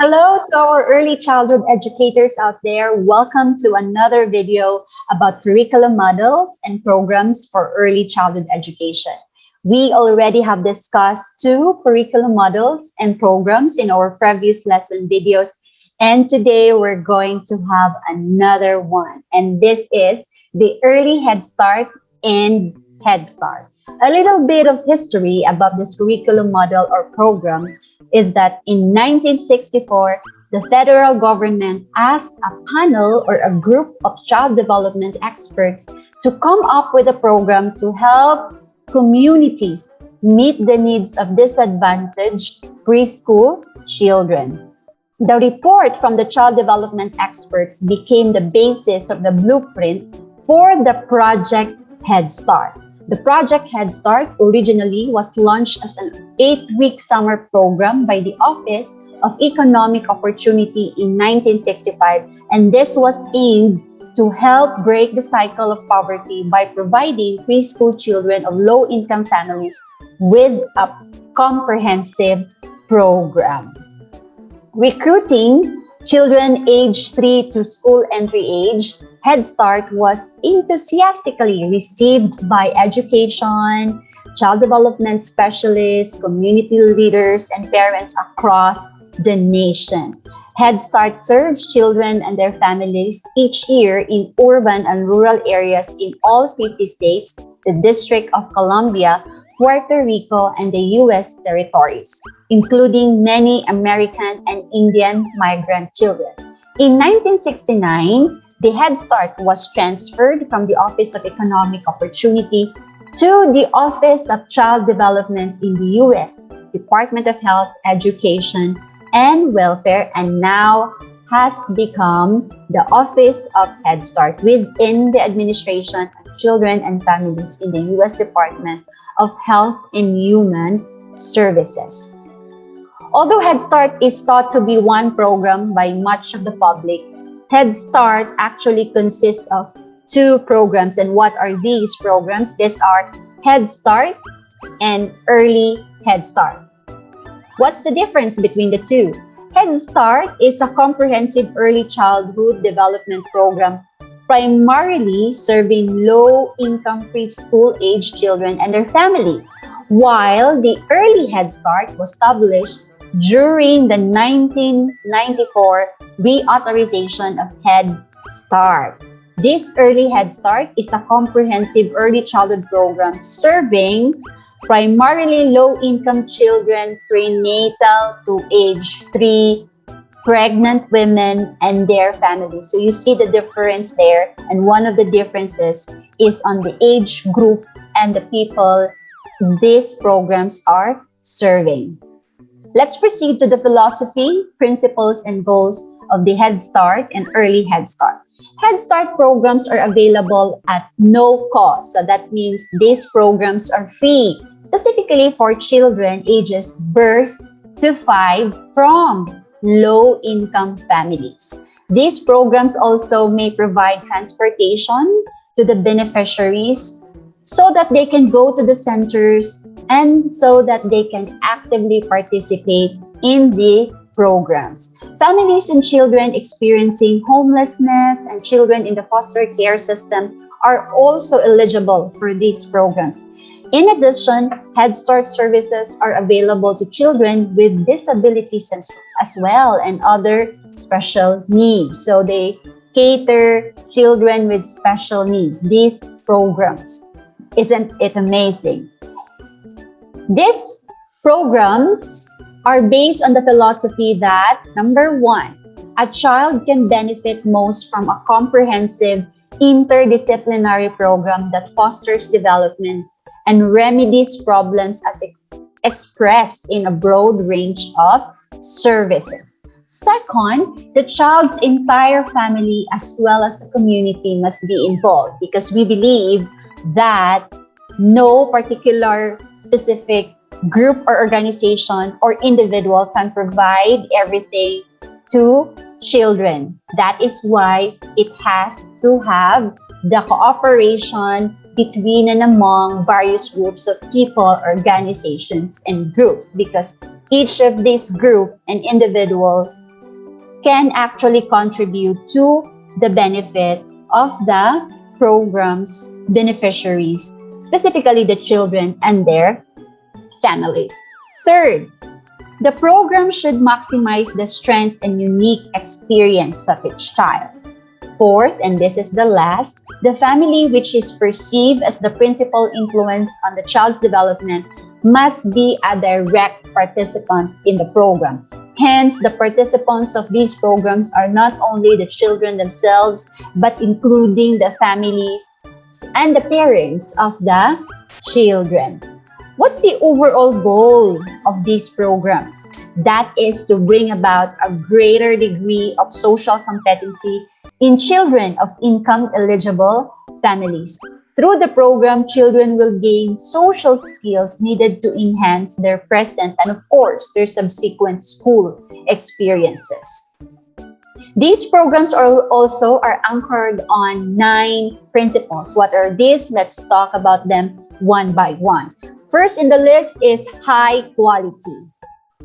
Hello to our early childhood educators out there. Welcome to another video about curriculum models and programs for early childhood education. We already have discussed two curriculum models and programs in our previous lesson videos, and today we're going to have another one. And this is the Early Head Start and Head Start. A little bit of history about this curriculum model or program is that in 1964, the federal government asked a panel or a group of child development experts to come up with a program to help communities meet the needs of disadvantaged preschool children. The report from the child development experts became the basis of the blueprint for the Project Head Start. The Project Head Start originally was launched as an 8-week summer program by the Office of Economic Opportunity in 1965, and this was aimed to help break the cycle of poverty by providing preschool children of low-income families with a comprehensive program. Recruiting children aged 3 to school entry age, Head Start was enthusiastically received by education, child development specialists, community leaders, and parents across the nation. Head Start serves children and their families each year in urban and rural areas in all 50 states, the District of Columbia, Puerto Rico, and the U.S. territories, including many American and Indian migrant children. In 1969, the Head Start was transferred from the Office of Economic Opportunity to the Office of Child Development in the U.S. Department of Health, Education, and Welfare, and now has become the Office of Head Start within the Administration of Children and Families in the U.S. Department of Health and Human Services. Although Head Start is thought to be one program by much of the public, Head Start actually consists of two programs. And what are these programs? These are Head Start and Early Head Start. What's the difference between the two? Head Start is a comprehensive early childhood development program primarily serving low-income preschool-age children and their families, while the Early Head Start was established during the 1994 reauthorization of Head Start. This Early Head Start is a comprehensive early childhood program serving primarily low-income children prenatal to age 3, pregnant women, and their families. So you see the difference there, and one of the differences is on the age group and the people these programs are serving. Let's proceed to the philosophy, principles, and goals of the Head Start and Early Head Start. Head Start programs are available at no cost. So that means these programs are free, specifically for children ages birth to 5 from low-income families. These programs also may provide transportation to the beneficiaries so that they can go to the centers and so that they can actively participate in the programs. Families and children experiencing homelessness and children in the foster care system are also eligible for these programs. In addition, Head Start services are available to children with disabilities as well and other special needs. So they cater children with special needs, these programs. Isn't it amazing? These programs are based on the philosophy that, number one, a child can benefit most from a comprehensive interdisciplinary program that fosters development and remedies problems as expressed in a broad range of services. Second, the child's entire family as well as the community must be involved because we believe that no particular specific group or organization or individual can provide everything to children. That is why it has to have the cooperation between and among various groups of people, organizations, and groups, because each of these groups and individuals can actually contribute to the benefit of the program's beneficiaries, specifically the children and their families. Third, the program should maximize the strengths and unique experience of each child. Fourth, and this is the last, the family, which is perceived as the principal influence on the child's development, must be a direct participant in the program. Hence, the participants of these programs are not only the children themselves, but including the families and the parents of the children. What's the overall goal of these programs? That is to bring about a greater degree of social competency in children of income-eligible families. Through the program, children will gain social skills needed to enhance their present and, of course, their subsequent school experiences. These programs are anchored on 9 principles. What are these? Let's talk about them one by one. First in the list is high quality.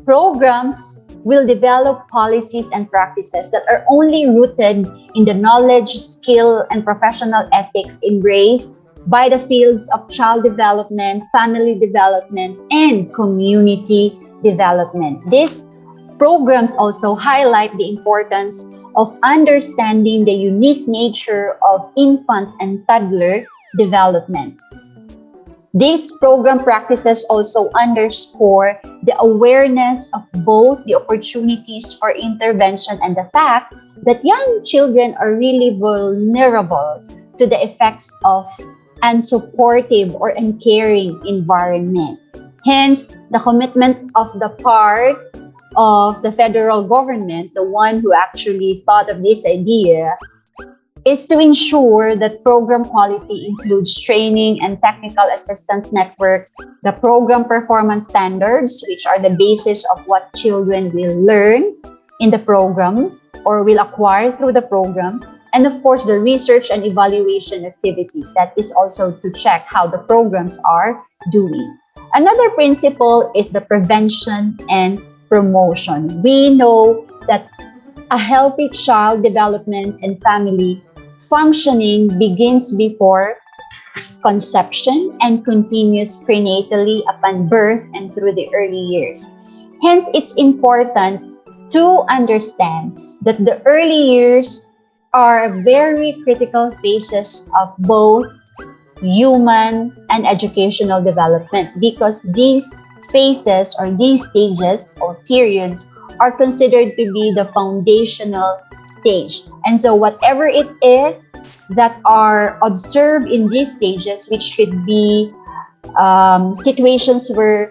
Programs will develop policies and practices that are only rooted in the knowledge, skill, and professional ethics embraced by the fields of child development, family development, and community development. These programs also highlight the importance of understanding the unique nature of infant and toddler development. These program practices also underscore the awareness of both the opportunities for intervention and the fact that young children are really vulnerable to the effects of unsupportive or uncaring environment. Hence, the commitment of the part of the federal government, the one who actually thought of this idea, is to ensure that program quality includes training and technical assistance network, the program performance standards, which are the basis of what children will learn in the program or will acquire through the program, and of course the research and evaluation activities. That is also to check how the programs are doing. Another principle is the prevention and promotion. We know that a healthy child development and family functioning begins before conception and continues prenatally upon birth and through the early years. Hence, it's important to understand that the early years are very critical phases of both human and educational development, because these phases or these stages or periods are considered to be the foundational stage. And so whatever it is that are observed in these stages, which could be situations where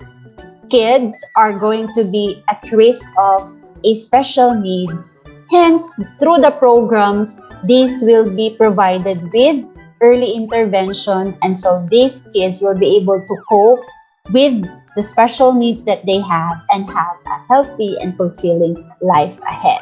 kids are going to be at risk of a special need, hence through the programs, these will be provided with early intervention, and so these kids will be able to cope with the special needs that they have and have a healthy and fulfilling life ahead.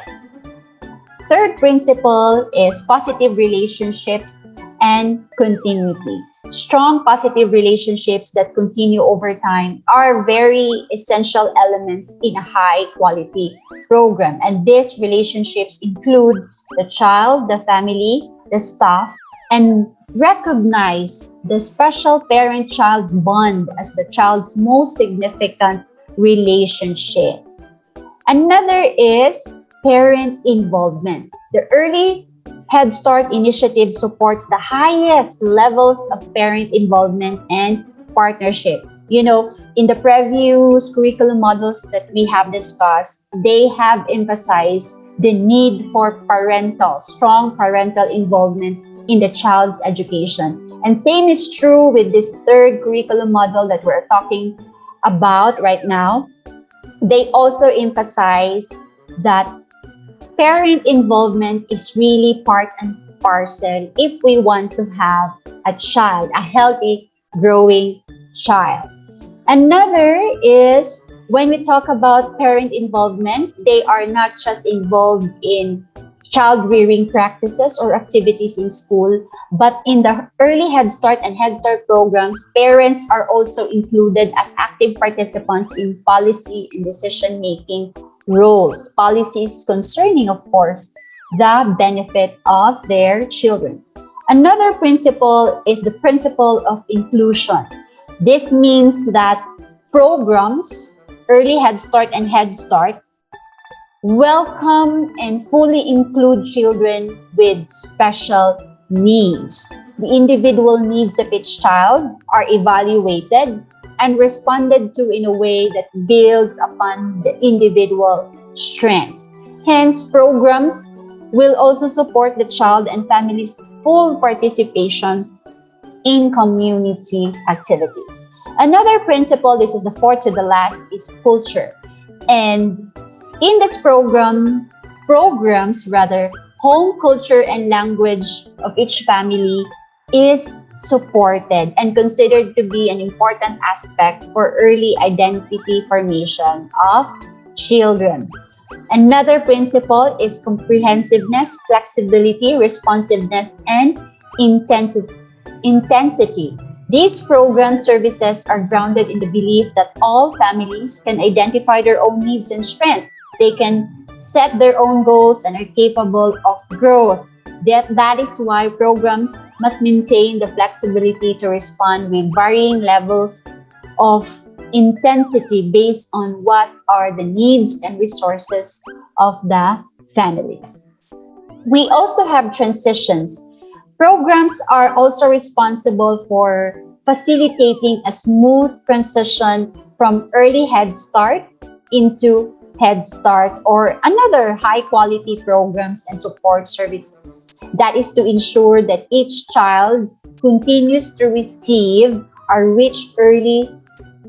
Third principle is positive relationships and continuity. Strong positive relationships that continue over time are very essential elements in a high quality program. And these relationships include the child, the family, the staff, and recognize the special parent-child bond as the child's most significant relationship. Another is parent involvement. The Early Head Start initiative supports the highest levels of parent involvement and partnership. You know, in the previous curriculum models that we have discussed, they have emphasized the need for strong parental involvement in the child's education. And same is true with this third curriculum model that we're talking about right now. They also emphasize that parent involvement is really part and parcel if we want to have a child, a healthy, growing child. Another is when we talk about parent involvement, they are not just involved in child rearing practices or activities in school, but in the Early Head Start and Head Start programs, parents are also included as active participants in policy and decision making roles, policies concerning, of course, the benefit of their children. Another principle is the principle of inclusion. This means that programs, early Head Start and Head Start, welcome and fully include children with special needs. The individual needs of each child are evaluated and responded to in a way that builds upon the individual strengths. Hence, programs will also support the child and family's full participation in community activities. Another principle, this is the fourth to the last, is culture. And in this programs rather, home culture and language of each family is supported and considered to be an important aspect for early identity formation of children. Another principle is comprehensiveness, flexibility, responsiveness, and intensity. These program services are grounded in the belief that all families can identify their own needs and strengths. They can set their own goals and are capable of growth. That is why programs must maintain the flexibility to respond with varying levels of intensity based on what are the needs and resources of the families. We also have transitions. Programs are also responsible for facilitating a smooth transition from early Head Start into Head Start or another high quality programs and support services. That is to ensure that each child continues to receive or reach early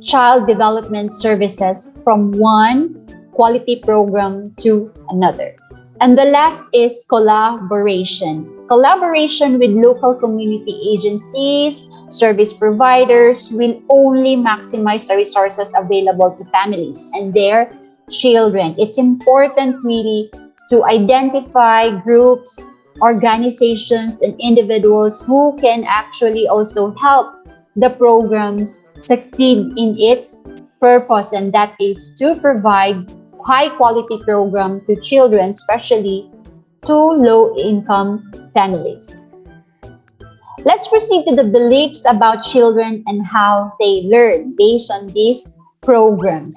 child development services from one quality program to another. And the last is collaboration. Collaboration with local community agencies, service providers will only maximize the resources available to families and their children. It's important really to identify groups, organizations, and individuals who can actually also help the programs succeed in its purpose, and that is to provide high quality program to children, especially to low income families. Let's proceed to the beliefs about children and how they learn based on these programs.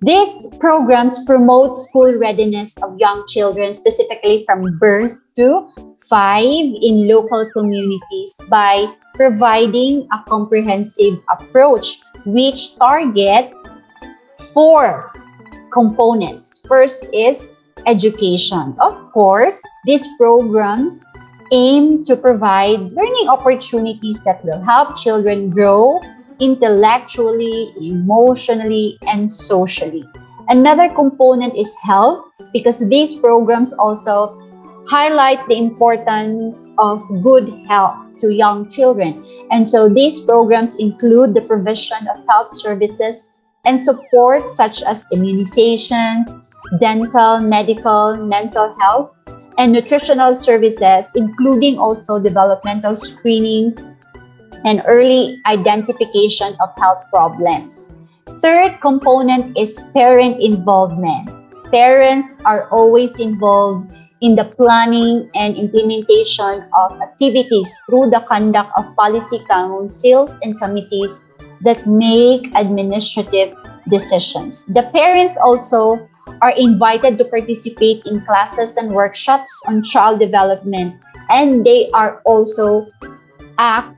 These programs promote school readiness of young children, specifically from birth to 5 in local communities by providing a comprehensive approach which target 4 components. First is education. Of course, these programs aim to provide learning opportunities that will help children grow intellectually, emotionally, and socially. Another component is health, because these programs also highlights the importance of good health to young children. And so these programs include the provision of health services and support such as immunizations, dental, medical, mental health, and nutritional services, including also developmental screenings and early identification of health problems. Third component is parent involvement. Parents are always involved in the planning and implementation of activities through the conduct of policy councils and committees that make administrative decisions. The parents also are invited to participate in classes and workshops on child development, and they are also act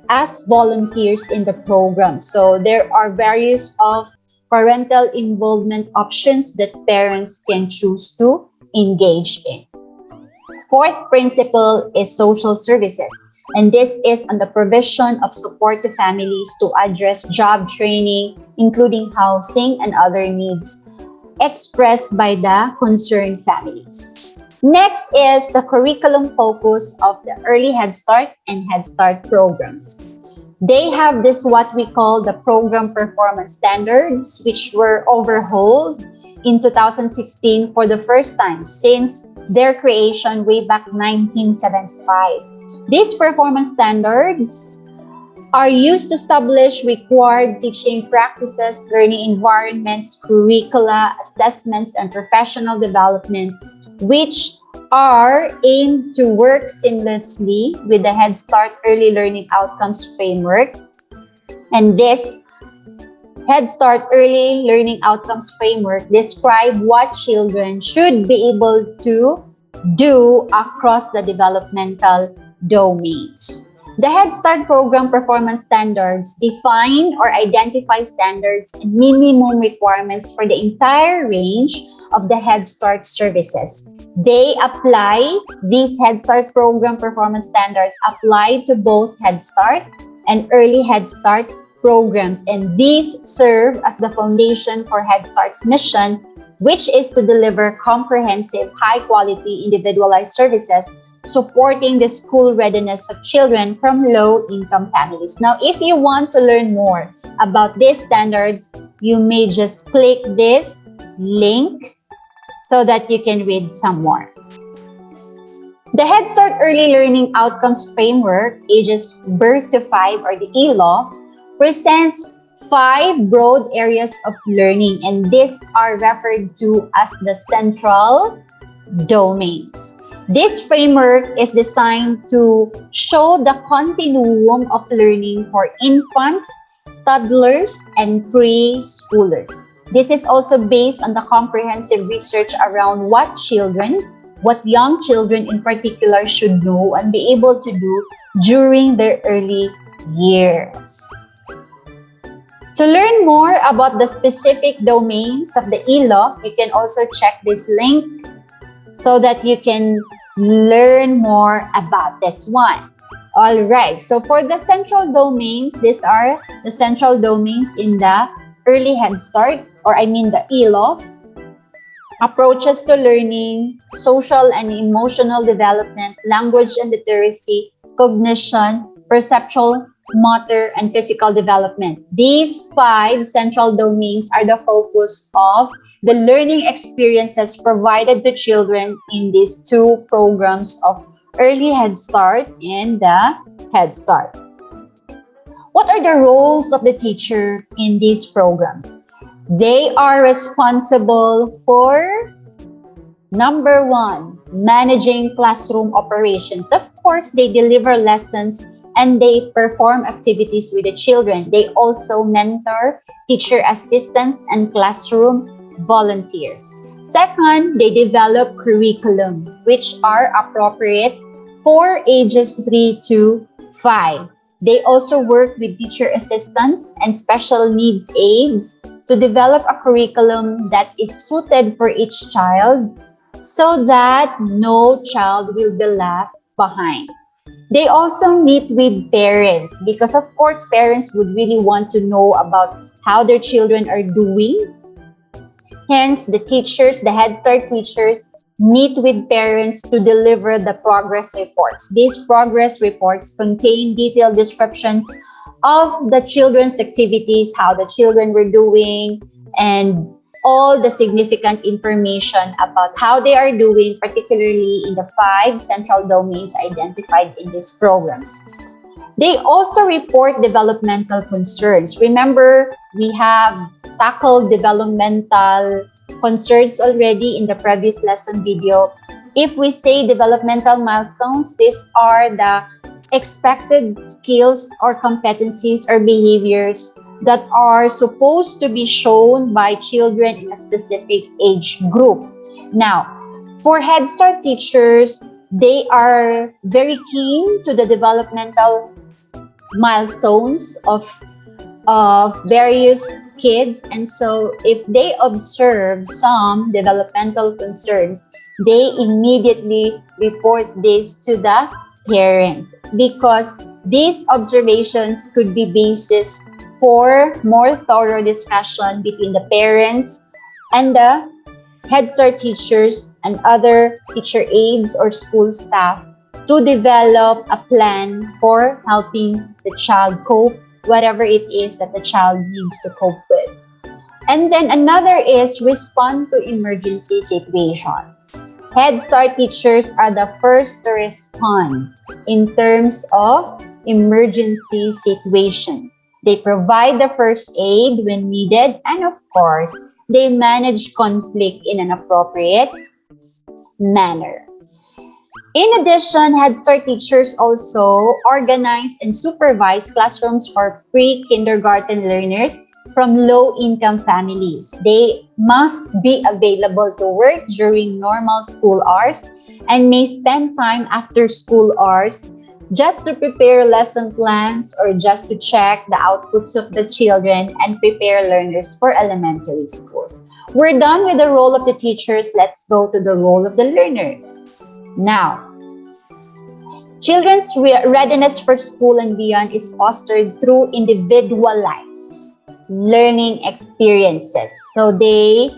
as volunteers in the program. So there are various of parental involvement options that parents can choose to engage in. Fourth principle is social services, and this is on the provision of support to families to address job training, including housing and other needs expressed by the concerned families. Next is the curriculum focus of the early Head Start and Head Start programs. They have this what we call the program performance standards, which were overhauled in 2016 for the first time since their creation way back 1975. These performance standards are used to establish required teaching practices, learning environments, curricula, assessments, and professional development, which are aimed to work seamlessly with the Head Start Early Learning Outcomes Framework. And this Head Start Early Learning Outcomes Framework describe what children should be able to do across the developmental domains. The Head Start program performance standards define or identify standards and minimum requirements for the entire range of the Head Start services. These Head Start program performance standards apply to both Head Start and Early Head Start programs, and these serve as the foundation for Head Start's mission, which is to deliver comprehensive, high-quality, individualized services supporting the school readiness of children from low-income families. Now, if you want to learn more about these standards, you may just click this link so that you can read some more. The Head Start Early Learning Outcomes Framework, ages birth to 5 or the ELOF, presents 5 broad areas of learning, and these are referred to as the central domains. This framework is designed to show the continuum of learning for infants, toddlers, and preschoolers. This is also based on the comprehensive research around what young children in particular should know and be able to do during their early years. To learn more about the specific domains of the ELOF, you can also check this link so that you can learn more about this one. All right, so for the central domains, these are the central domains in the Early Head Start, the ELOF: approaches to learning, social and emotional development, language and literacy, cognition, perceptual, motor, and physical development. These 5 central domains are the focus of the learning experiences provided to children in these 2 programs of Early Head Start and the Head Start. What are the roles of the teacher in these programs? They are responsible for, number 1, managing classroom operations. Of course, they deliver lessons and they perform activities with the children. They also mentor teacher assistants and classroom volunteers. Second, they develop curriculum, which are appropriate for ages 3 to 5. They also work with teacher assistants and special needs aides to develop a curriculum that is suited for each child so that no child will be left behind. They also meet with parents because, of course, parents would really want to know about how their children are doing. Hence, the Head Start teachers, meet with parents to deliver the progress reports. These progress reports contain detailed descriptions of the children's activities, how the children were doing, and all the significant information about how they are doing, particularly in the 5 central domains identified in these programs. They also report developmental concerns. Remember, we have tackled developmental concerns already in the previous lesson video. If we say developmental milestones, these are the expected skills or competencies or behaviors that are supposed to be shown by children in a specific age group. Now, for Head Start teachers, they are very keen to the developmental milestones of various kids, and so if they observe some developmental concerns, they immediately report this to the parents, because these observations could be basis for more thorough discussion between the parents and the Head Start teachers and other teacher aides or school staff to develop a plan for helping the child cope, whatever it is that the child needs to cope with. And then another is respond to emergency situations. Head Start teachers are the first to respond in terms of emergency situations. They provide the first aid when needed, and of course, they manage conflict in an appropriate manner. In addition, Head Start teachers also organize and supervise classrooms for pre-kindergarten learners from low-income families. They must be available to work during normal school hours and may spend time after school hours just to prepare lesson plans or just to check the outputs of the children and prepare learners for elementary schools. We're done with the role of the teachers. Let's go to the role of the learners. Now, children's readiness for school and beyond is fostered through individualized learning experiences. So they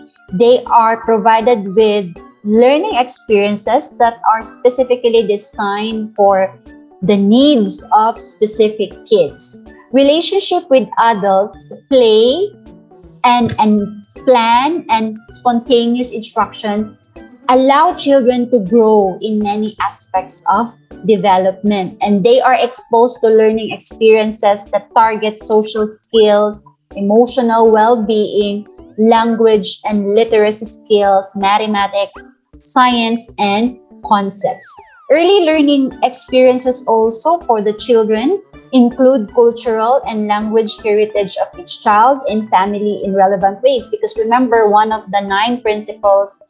are provided with learning experiences that are specifically designed for the needs of specific kids. Relationship with adults, play, and plan and spontaneous instruction allow children to grow in many aspects of development, and they are exposed to learning experiences that target social skills, emotional well-being, language and literacy skills, mathematics, science, and concepts. Early learning experiences also for the children include cultural and language heritage of each child and family in relevant ways, because remember, one of the 9 principles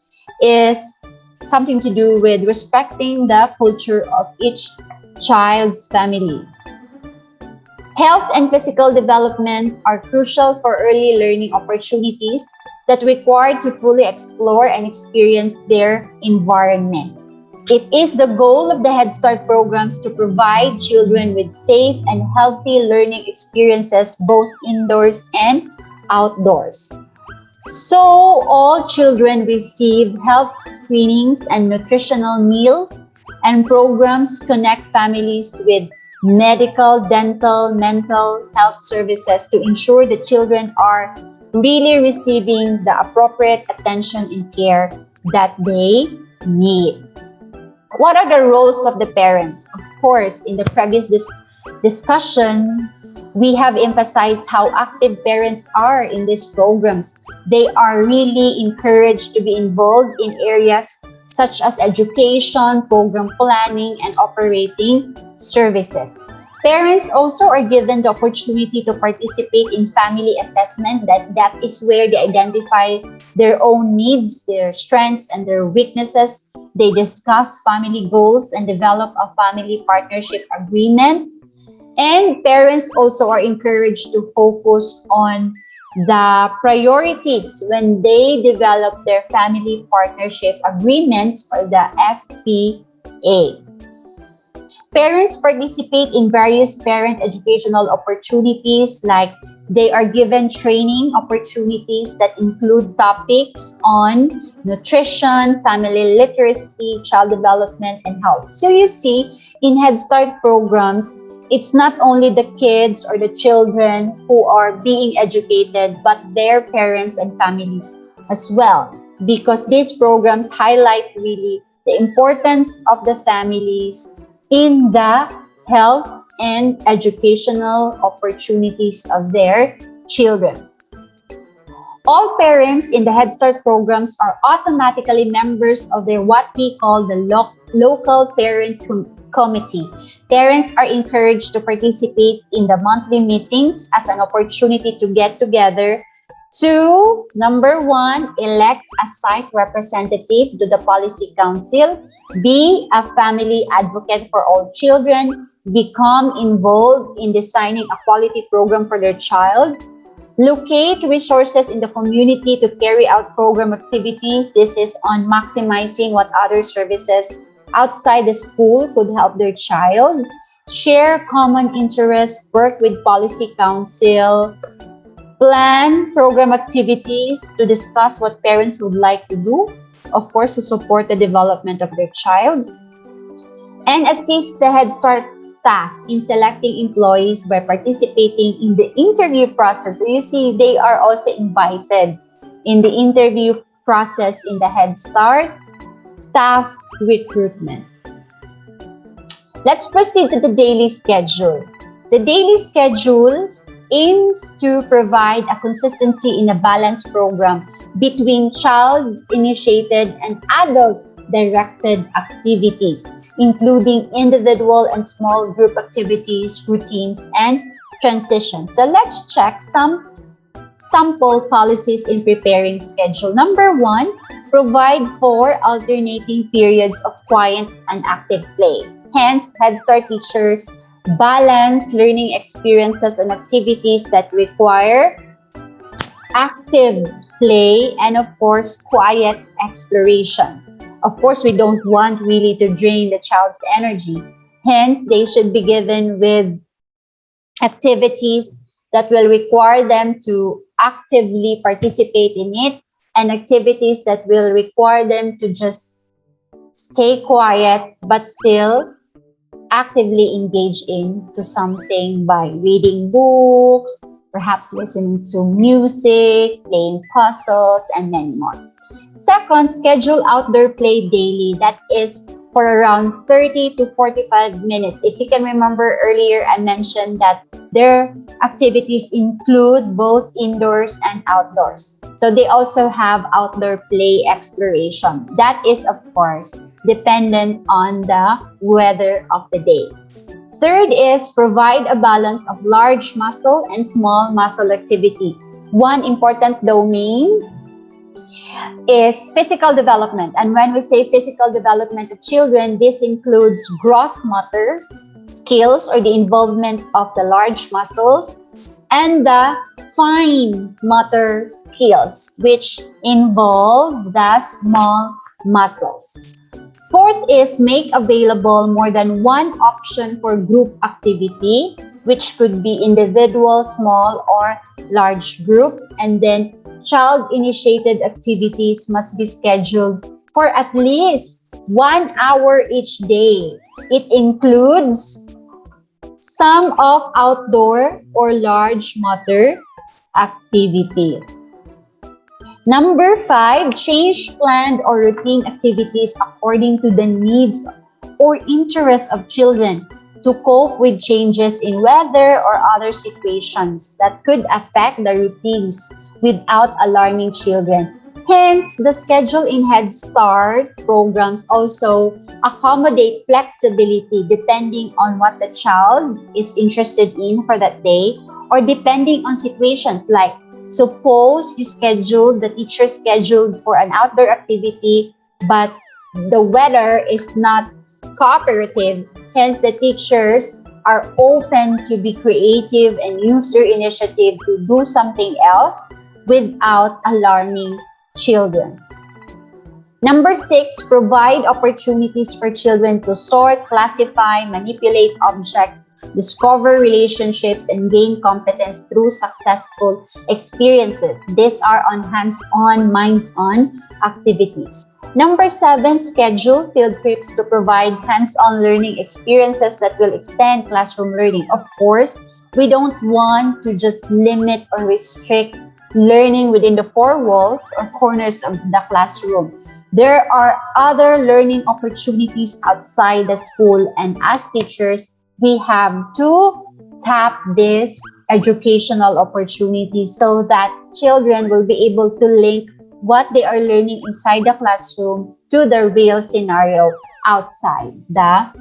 is something to do with respecting the culture of each child's family. Health and physical development are crucial for early learning opportunities that require to fully explore and experience their environment. It is the goal of the Head Start programs to provide children with safe and healthy learning experiences both indoors and outdoors. So, all children receive health screenings and nutritional meals, and programs connect families with medical, dental, mental health services to ensure the children are really receiving the appropriate attention and care that they need. What are the roles of the parents? Of course, in the previous discussions, we have emphasized how active parents are in these programs. They are really encouraged to be involved in areas such as education, program planning, and operating services. Parents also are given the opportunity to participate in family assessment. That is where they identify their own needs, their strengths, and their weaknesses. They discuss family goals and develop a family partnership agreement. And parents also are encouraged to focus on the priorities when they develop their family partnership agreements, or the FPA. Parents participate in various parent educational opportunities, like they are given training opportunities that include topics on nutrition, family literacy, child development, and health. So you see, in Head Start programs, it's not only the kids or the children who are being educated, but their parents and families as well, because these programs highlight really the importance of the families in the health and educational opportunities of their children. All parents in the Head Start programs are automatically members of their what we call the local parent committee. Parents are encouraged to participate in the monthly meetings as an opportunity to get together to, number 1, elect a site representative to the policy council, be a family advocate for all children, become involved in designing a quality program for their child, locate resources in the community to carry out program activities. This is on maximizing what other services outside the school could help their child, share common interests, work with policy council, plan program activities to discuss what parents would like to do, of course, to support the development of their child, and assist the Head Start staff in selecting employees by participating in the interview process. So you see, they are also invited in the interview process in the Head Start staff recruitment. Let's proceed to the daily schedule. The daily schedule aims to provide a consistency in a balanced program between child-initiated and adult-directed activities, including individual and small group activities, routines, and transitions. So let's check some sample policies in preparing schedule. Number one, provide for alternating periods of quiet and active play. Hence, Head Start teachers balance learning experiences and activities that require active play and, of course, quiet exploration. Of course, we don't want really to drain the child's energy. Hence, they should be given with activities that will require them to actively participate in it, and activities that will require them to just stay quiet but still actively engage into something by reading books, perhaps listening to music, playing puzzles, and many more. Second, schedule outdoor play daily. That is for around 30 to 45 minutes. If you can remember earlier, I mentioned that their activities include both indoors and outdoors. So they also have outdoor play exploration. That is, of course, dependent on the weather of the day. Third is provide a balance of large muscle and small muscle activity. One important domain is physical development. And when we say physical development of children, this includes gross motor skills or the involvement of the large muscles and the fine motor skills, which involve the small muscles. Fourth is make available more than one option for group activity, which could be individual, small, or large group. And then child-initiated activities must be scheduled for at least 1 hour each day. It includes some of outdoor or large motor activity. Number 5, change planned or routine activities according to the needs or interests of children to cope with changes in weather or other situations that could affect the routines without alarming children. Hence, the schedule in Head Start programs also accommodate flexibility depending on what the child is interested in for that day or depending on situations like suppose the teacher scheduled for an outdoor activity, but the weather is not cooperative. Hence, the teachers are open to be creative and use their initiative to do something else without alarming children. Number 6, provide opportunities for children to sort, classify, manipulate objects, discover relationships, and gain competence through successful experiences. These are on hands-on, minds-on activities. Number 7, schedule field trips to provide hands-on learning experiences that will extend classroom learning. Of course, we don't want to just limit or restrict learning within the four walls or corners of the classroom. There are other learning opportunities outside the school, and as teachers, we have to tap these educational opportunities so that children will be able to link what they are learning inside the classroom to the real scenario outside the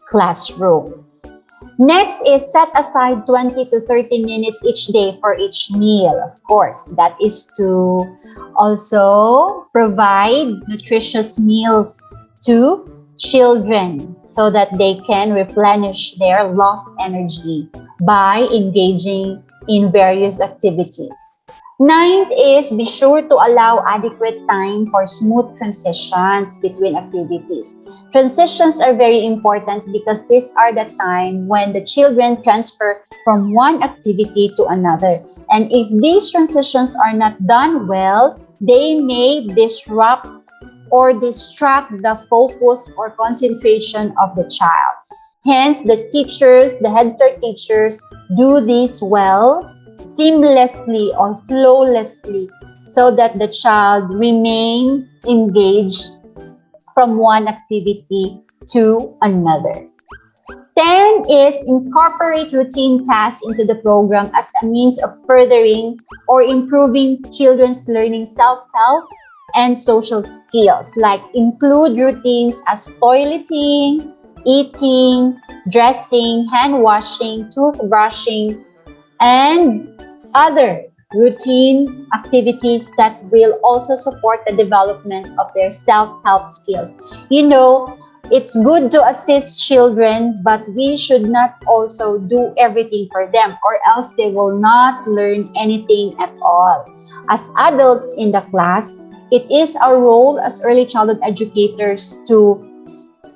classroom. Next is set aside 20 to 30 minutes each day for each meal. Of course, that is to also provide nutritious meals to children so that they can replenish their lost energy by engaging in various activities. Ninth is be sure to allow adequate time for smooth transitions between activities. Transitions are very important because these are the time when the children transfer from one activity to another. And if these transitions are not done well, they may disrupt or distract the focus or concentration of the child. Hence, the teachers, the Head Start teachers, do this well, seamlessly or flawlessly, so that the child remain engaged from one activity to another. 10 is incorporate routine tasks into the program as a means of furthering or improving children's learning self-help and social skills, like include routines as toileting, eating, dressing, hand washing, toothbrushing, and other routine activities that will also support the development of their self-help skills. You know, it's good to assist children, but we should not also do everything for them, or else they will not learn anything at all. As adults in the class, it is our role as early childhood educators to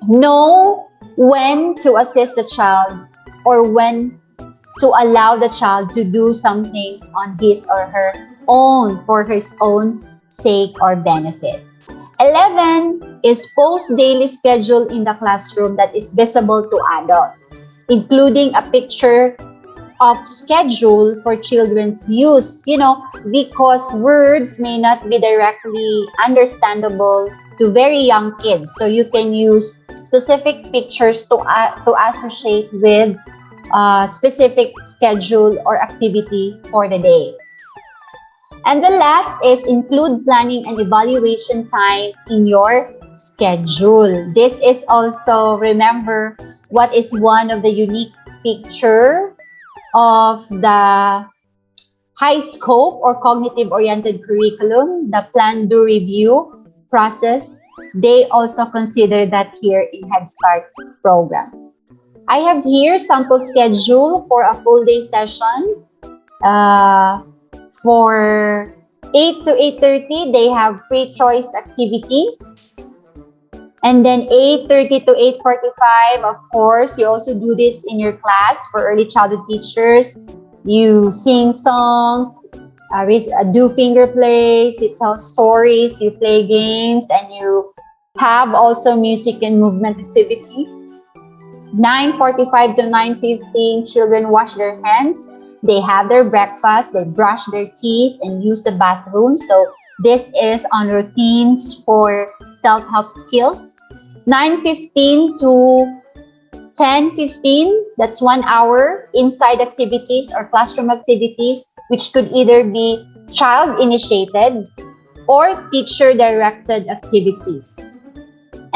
know when to assist the child or when to allow the child to do some things on his or her own for his own sake or benefit. 11 is post daily schedule in the classroom that is visible to adults, including a picture of schedule for children's use, because words may not be directly understandable to very young kids. So you can use specific pictures to associate with specific schedule or activity for the day. And the last is include planning and evaluation time in your schedule. This is also, remember, what is one of the unique feature of the high scope or cognitive oriented curriculum, the plan, do, review process. They also consider that here in Head Start program. I have here sample schedule for a full day session. For 8 to 8:30, they have free choice activities. And then 8:30 to 8:45, of course, you also do this in your class for early childhood teachers. You sing songs, do finger plays, you tell stories, you play games, and you have also music and movement activities. 9:45 to 9:15, children wash their hands. They have their breakfast, they brush their teeth, and use the bathroom. So this is on routines for self-help skills. 9:15 to 10:15, that's 1 hour inside activities or classroom activities, which could either be child-initiated or teacher-directed activities.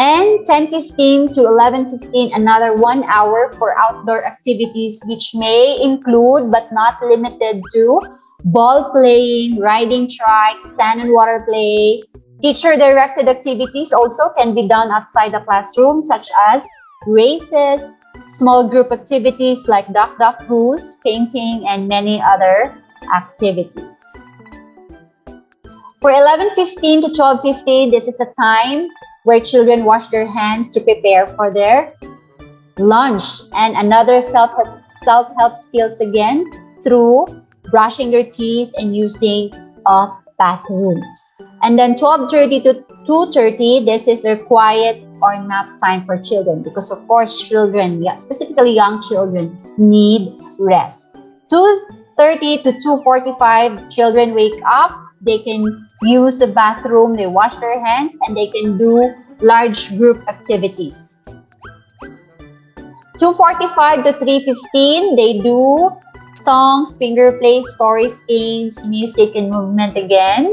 And 10:15 to 11:15, another 1 hour for outdoor activities, which may include but not limited to ball playing, riding trikes, sand and water play. Teacher-directed activities also can be done outside the classroom, such as races, small group activities like duck, duck, goose, painting, and many other activities. For 11:15 to 12:15, this is a time where children wash their hands to prepare for their lunch, and another self-help skills again through brushing their teeth and using of bathrooms. And then 12:30 to 2:30, this is their quiet or nap time for children, because of course children, specifically young children, need rest. 2:30 to 2:45, children wake up, they can use the bathroom, they wash their hands, and they can do large group activities. 2:45 to 3:15, they do songs, finger plays, stories, games, music, and movement again.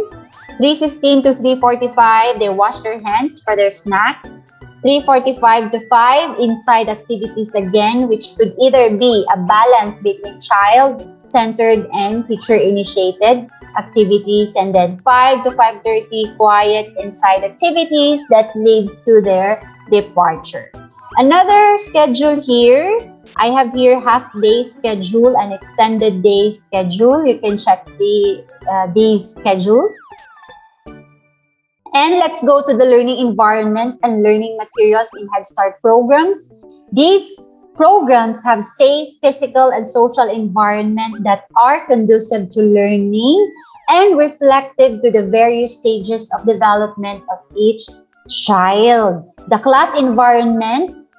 3:15 to 3:45, they wash their hands for their snacks. 3:45 to 5, inside activities again, which could either be a balance between child-centered and teacher-initiated activities. And then 5 to 5:30, quiet inside activities that leads to their departure. Another schedule here, I have here half-day schedule and extended day schedule. You can check these schedules. And let's go to the learning environment and learning materials in Head Start programs. These programs have safe physical and social environment that are conducive to learning and reflective to the various stages of development of each child. The class environment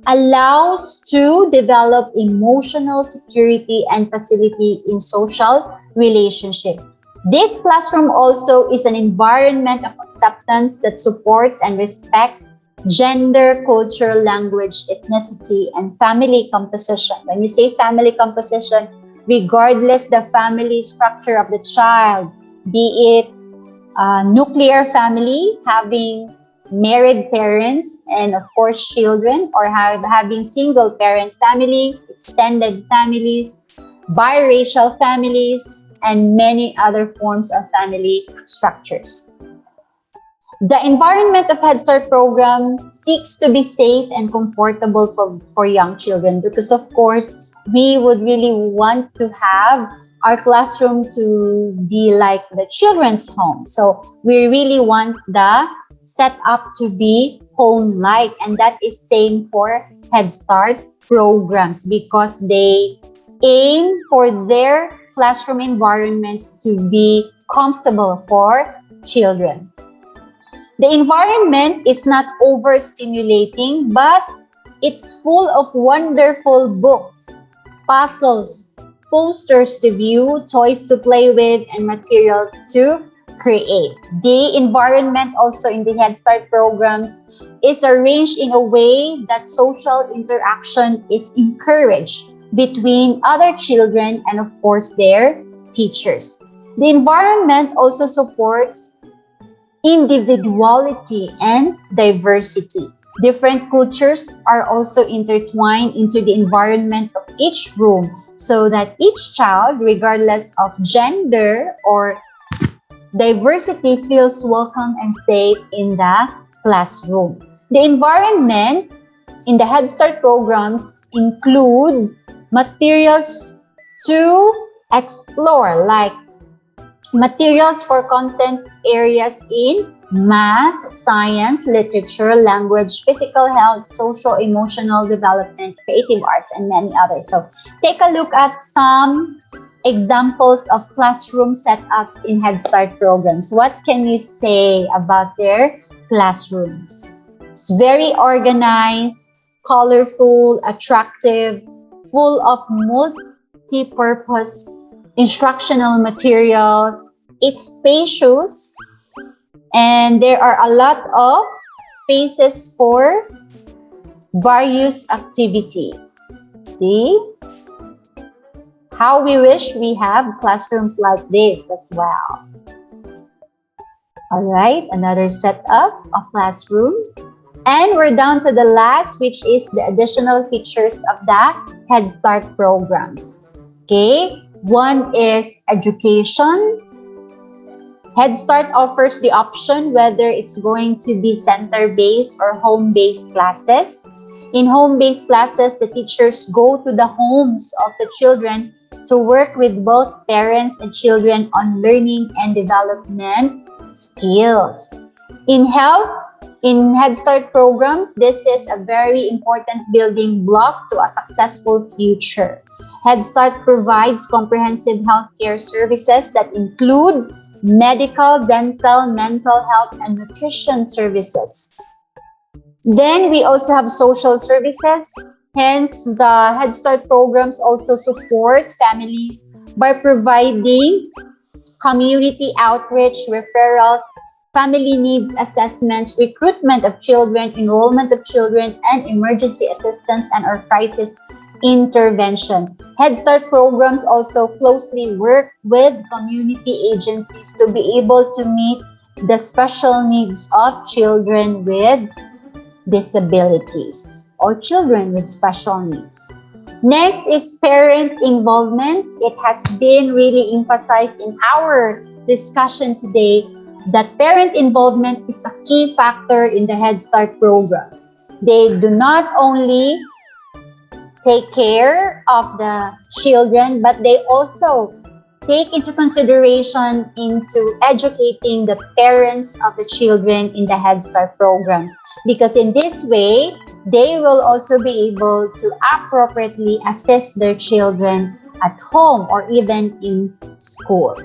allows to develop emotional security and facility in social relationship. This classroom also is an environment of acceptance that supports and respects gender, culture, language, ethnicity, and family composition. When you say family composition, regardless the family structure of the child, be it nuclear family, having married parents and of course children, or having single parent families, extended families, biracial families, and many other forms of family structures. The environment of Head Start program seeks to be safe and comfortable for young children, because of course we would really want to have our classroom to be like the children's home. So we really want the setup to be home-like, and that is same for Head Start programs, because they aim for their classroom environments to be comfortable for children. The environment is not overstimulating, but it's full of wonderful books, puzzles, posters to view, toys to play with, and materials to create. The environment also in the Head Start programs is arranged in a way that social interaction is encouraged between other children and of course their teachers. The environment also supports individuality and diversity. Different cultures are also intertwined into the environment of each room, so that each child, regardless of gender or diversity, feels welcome and safe in the classroom. The environment in the Head Start programs include materials to explore, like materials for content areas in math, science, literature, language, physical health, social, emotional development, creative arts, and many others. So take a look at some examples of classroom setups in Head Start programs. What can you say about their classrooms? It's very organized, colorful, attractive, full of multi-purpose instructional materials. It's spacious, and there are a lot of spaces for various activities. See? How we wish we have classrooms like this as well. Alright, another setup of classroom. And we're down to the last, which is the additional features of the Head Start programs. Okay, one is education. Head Start offers the option whether it's going to be center-based or home-based classes. In home-based classes, the teachers go to the homes of the children to work with both parents and children on learning and development skills. In health, in Head Start programs, this is a very important building block to a successful future. Head Start provides comprehensive healthcare services that include medical, dental, mental health, and nutrition services. Then we also have social services. Hence, the Head Start programs also support families by providing community outreach, referrals, family needs assessments, recruitment of children, enrollment of children, and emergency assistance and/or crisis intervention. Head Start programs also closely work with community agencies to be able to meet the special needs of children with disabilities or children with special needs. Next is parent involvement. It has been really emphasized in our discussion today that parent involvement is a key factor in the Head Start programs. They do not only take care of the children, but they also take into consideration into educating the parents of the children in the Head Start programs, because in this way they will also be able to appropriately assist their children at home or even in school.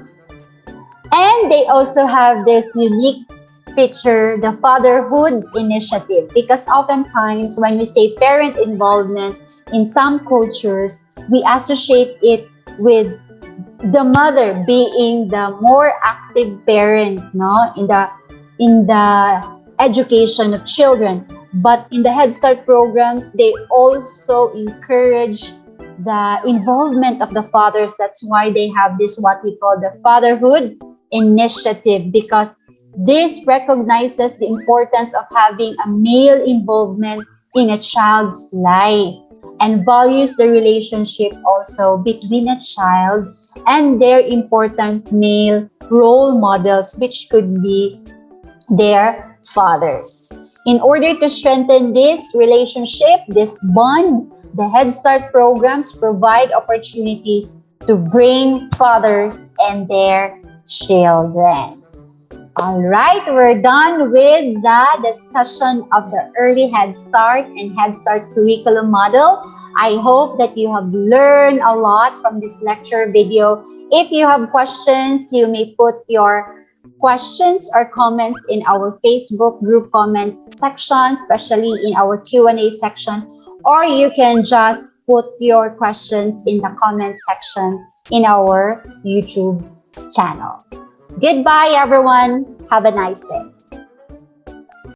And they also have this unique feature, the Fatherhood Initiative, because oftentimes when we say parent involvement in some cultures, we associate it with the mother being the more active parent, no, in the education of children. But in the Head Start programs, they also encourage the involvement of the fathers. That's why they have this, what we call the Fatherhood Initiative, because this recognizes the importance of having a male involvement in a child's life and values the relationship also between a child and their important male role models, which could be their fathers. In order to strengthen this relationship, this bond, the Head Start programs provide opportunities to bring fathers and their children. All right, we're done with the discussion of the early Head Start and Head Start curriculum model. I hope that you have learned a lot from this lecture video. If you have questions, you may put your questions or comments in our Facebook group comment section, especially in our Q&A section, or you can just put your questions in the comment section in our YouTube channel. Goodbye, everyone. Have a nice day.